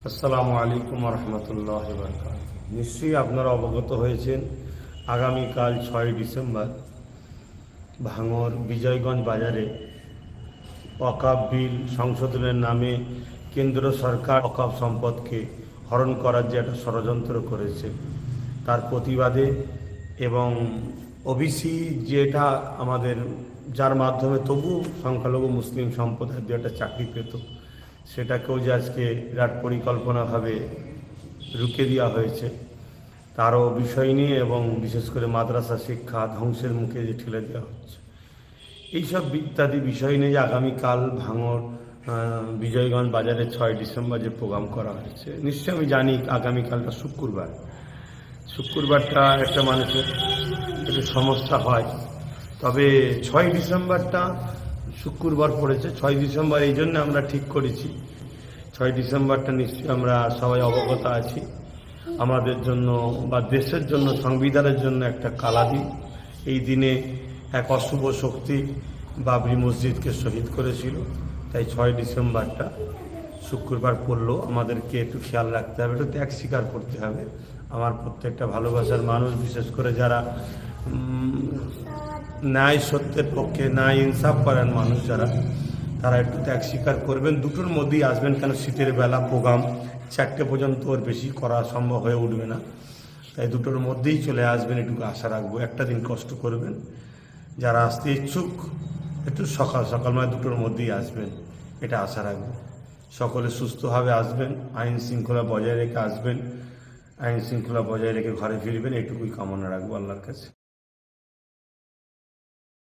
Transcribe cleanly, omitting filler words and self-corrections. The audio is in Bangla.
আসসালামু আলাইকুম রহমতুল্লাহ বরকাত। নিশ্চয়ই আপনারা অবগত হয়েছেন, আগামীকাল 6 ডিসেম্বর ভাঙড় বিজয়গঞ্জ বাজারে ওয়াকফ বিল সংশোধনের নামে কেন্দ্র সরকার ওয়াকফ সম্পদকে হরণ করার যে একটা ষড়যন্ত্র করেছে, তার প্রতিবাদে এবং ওবিসি যেটা আমাদের যার মাধ্যমে তবু সংখ্যালঘু মুসলিম সম্প্রদায় যে একটা চাকরি পেত, সেটাকেও যে আজকে বিরাট পরিকল্পনাভাবে রুখে দেওয়া হয়েছে, তারও বিষয় নিয়ে এবং বিশেষ করে মাদ্রাসা শিক্ষা ধ্বংসের মুখে যে ঠেলে দেওয়া হচ্ছে, এইসব ইত্যাদি বিষয় নিয়ে যে আগামীকাল ভাঙড় বিজয়গঞ্জ বাজারে 6 ডিসেম্বর যে প্রোগ্রাম করা হয়েছে, নিশ্চয়ই আমি জানি আগামীকালটা শুক্রবারটা একটা মানুষের একটু সমস্যা হয়, তবে 6 ডিসেম্বরটা শুক্রবার পড়েছে। 6 ডিসেম্বর এই জন্য আমরা ঠিক করেছি, 6 ডিসেম্বরটা নিশ্চয়ই আমরা সবাই অবগত আছি, আমাদের জন্য বা দেশের জন্য সংবিধানের জন্য একটা কালা দিন। এই দিনে এক অশুভ শক্তি বাবরি মসজিদকে শহীদ করেছিল, তাই 6 ডিসেম্বরটা শুক্রবার পড়লেও আমাদেরকে একটু খেয়াল রাখতে হবে, একটু ত্যাগ স্বীকার করতে হবে। আমার প্রত্যেকটা ভালোবাসার মানুষ, বিশেষ করে যারা ন্যায় সত্যের পক্ষে ন্যায় ইনসাফ করেন মানুষ যারা, তারা একটু ত্যাগ স্বীকার করবেন। দুটোর মধ্যেই আসবেন, কেন শীতের বেলা প্রোগ্রাম 4টে পর্যন্ত ওর বেশি করা সম্ভব হয়ে উঠবে না, তাই দুটোর মধ্যেই চলে আসবেন, এটুকু আশা রাখবো। একটা দিন কষ্ট করবেন, যারা আসতে ইচ্ছুক একটু সকাল সকাল মানে দুটোর মধ্যেই আসবেন, এটা আশা রাখবো। সকলে সুস্থভাবে আসবেন, আইন শৃঙ্খলা বজায় রেখে আসবেন, আইন শৃঙ্খলা বজায় রেখে ঘরে ফিরবেন, এটুকুই কামনা রাখবো আল্লাহর কাছে।